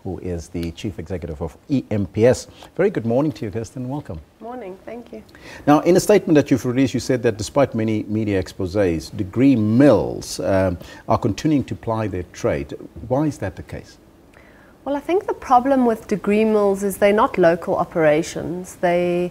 who is the Chief Executive of EMPS. Very good morning to you, Kirsten. Welcome. Morning, thank you. Now, in a statement that you've released, you said that despite many media exposés, degree mills are continuing to ply their trade. Why is that the case? Well, I think the problem with degree mills is they're not local operations. They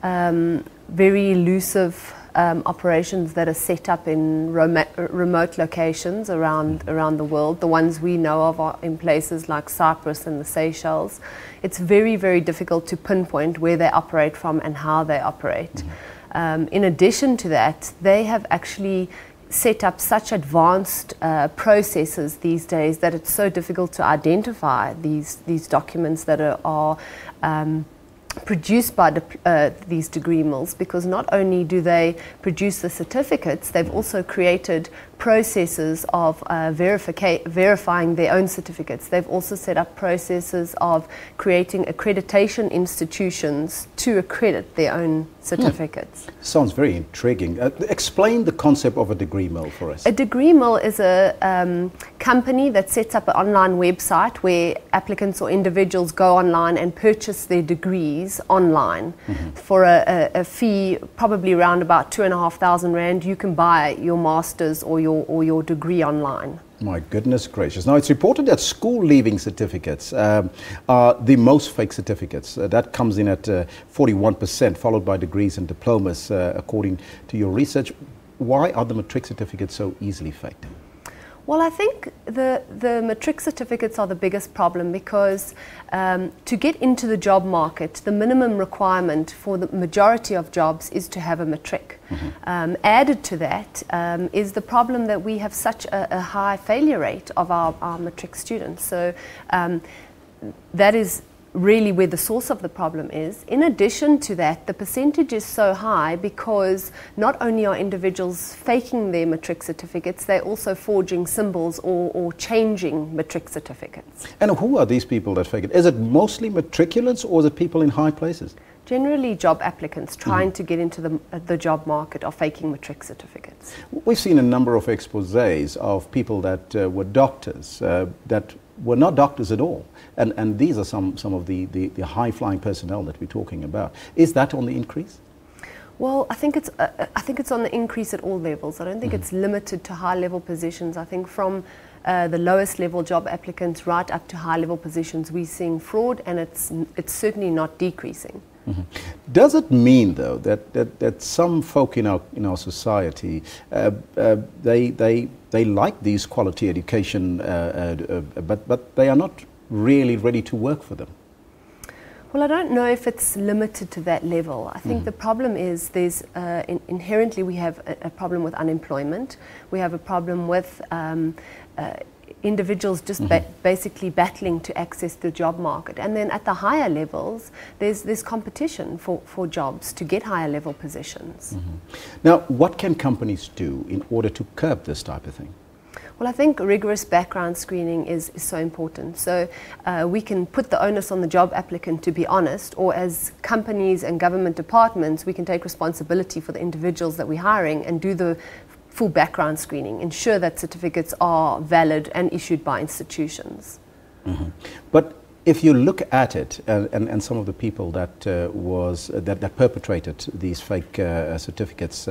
very elusive operations that are set up in remote locations around the world. The ones we know of are in places like Cyprus and the Seychelles. It's very, very difficult to pinpoint where they operate from and how they operate. In addition to that, they have actually set up such advanced processes these days that it's so difficult to identify these documents that are produced by these degree mills, because not only do they produce the certificates, they've also created processes of verifying their own certificates. They've also set up processes of creating accreditation institutions to accredit their own certificates. Sounds very intriguing. Explain the concept of a degree mill for us. A degree mill is a company that sets up an online website where applicants or individuals go online and purchase their degrees online for a fee, probably around about 2,500 Rand. You can buy your master's or your degree online. My goodness gracious. Now, it's reported that school leaving certificates are the most fake certificates. That comes in at 41%, followed by degrees and diplomas, according to your research. Why are the matric certificates so easily faked? Well, I think the matric certificates are the biggest problem, because to get into the job market, the minimum requirement for the majority of jobs is to have a matric. Added to that is the problem that we have such a high failure rate of our matric students. So that is really where the source of the problem is. In addition to that, the percentage is so high because not only are individuals faking their matric certificates, they're also forging symbols or changing matric certificates. And who are these people that fake it? Is it mostly matriculants, or is it people in high places? Generally, job applicants trying to get into the job market are faking matric certificates. We've seen a number of exposés of people that were doctors that were not doctors at all. And these are some of the high-flying personnel that we're talking about. Is that on the increase? Well, I think it's on the increase at all levels. I don't think it's limited to high-level positions. I think from the lowest level job applicants right up to high-level positions, we're seeing fraud, and it's certainly not decreasing. Does it mean, though, that some folk in our society they like these quality education, but they are not really ready to work for them? Well, I don't know if it's limited to that level. I think the problem is there's inherently we have a problem with unemployment. We have a problem with individuals just basically battling to access the job market. And then at the higher levels, there's competition for jobs to get higher level positions. Now, what can companies do in order to curb this type of thing? Well, I think rigorous background screening is so important. So we can put the onus on the job applicant to be honest, or as companies and government departments, we can take responsibility for the individuals that we're hiring and do the full background screening, ensure that certificates are valid and issued by institutions. But if you look at it, and some of the people that perpetrated these fake certificates,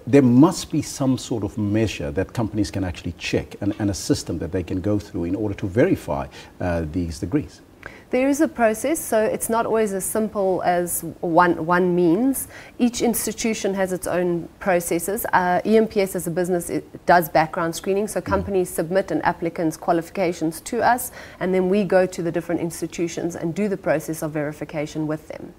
there must be some sort of measure that companies can actually check, and a system that they can go through in order to verify these degrees. There is a process, so it's not always as simple as one means. Each institution has its own processes. EMPS as a business, it does background screening, so companies submit an applicant's qualifications to us, and then we go to the different institutions and do the process of verification with them.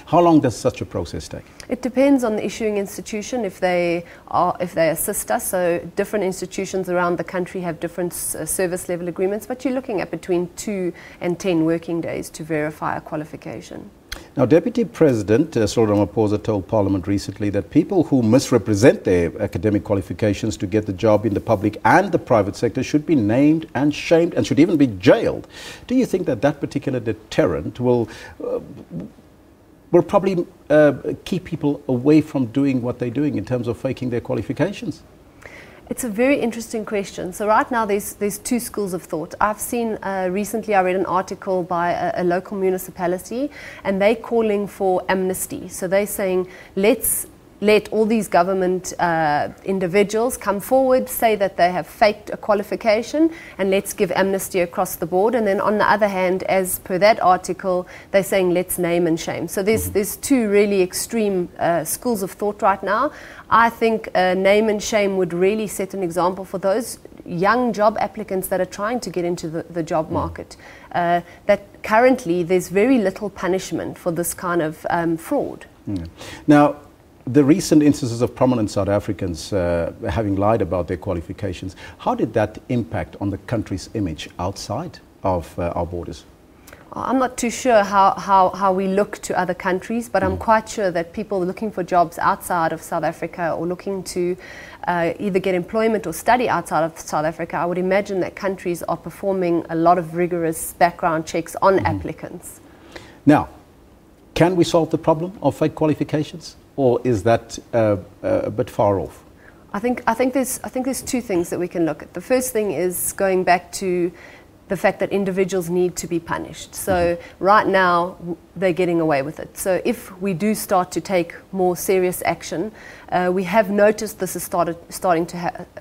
How long does such a process take? It depends on the issuing institution, if they assist us. So different institutions around the country have different service level agreements, but you're looking at between 2 and 10 working days to verify a qualification. Now, Deputy President Cyril Ramaphosa told Parliament recently that people who misrepresent their academic qualifications to get the job in the public and the private sector should be named and shamed and should even be jailed. Do you think that particular deterrent will probably keep people away from doing what they're doing in terms of faking their qualifications? It's a very interesting question. So right now there's two schools of thought. I've seen, recently I read an article by a local municipality, and they're calling for amnesty. So they're saying, let's let all these government individuals come forward, say that they have faked a qualification, and let's give amnesty across the board. And then on the other hand, as per that article, they're saying let's name and shame. So there's two really extreme schools of thought right now. I think name and shame would really set an example for those young job applicants that are trying to get into the job market. That currently there's very little punishment for this kind of fraud. Now, the recent instances of prominent South Africans having lied about their qualifications, how did that impact on the country's image outside of our borders? I'm not too sure how we look to other countries, but I'm quite sure that people looking for jobs outside of South Africa or looking to either get employment or study outside of South Africa, I would imagine that countries are performing a lot of rigorous background checks on applicants. Now, can we solve the problem of fake qualifications, or is that a bit far off? I think there's two things that we can look at. The first thing is going back to the fact that individuals need to be punished. So right now they're getting away with it. So if we do start to take more serious action, we have noticed this is starting to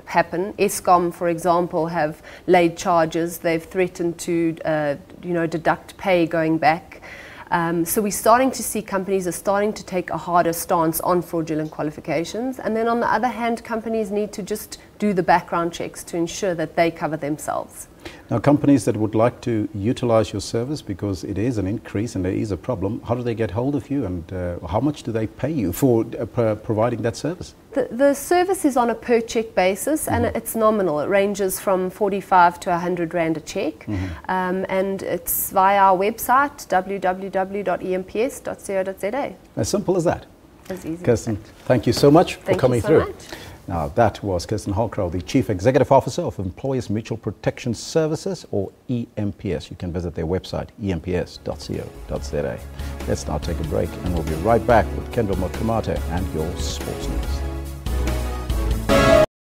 happen. Eskom, for example, have laid charges. They've threatened to deduct pay going back. So we're starting to see companies are starting to take a harder stance on fraudulent qualifications. And then on the other hand, companies need to just do the background checks to ensure that they cover themselves. Now, companies that would like to utilize your service, because it is an increase and there is a problem, how do they get hold of you, and how much do they pay you for providing that service? The service is on a per check basis, and it's nominal. It ranges from 45 to 100 Rand a check, and it's via our website, www.emps.co.za. As simple as that. As easy. Kirsten, thank you so much for coming through. Much. Now, that was Kirsten Halcrow, the Chief Executive Officer of Employers Mutual Protection Services, or EMPS. You can visit their website, emps.co.za. Let's now take a break, and we'll be right back with Kendall Mokamate and your sports news.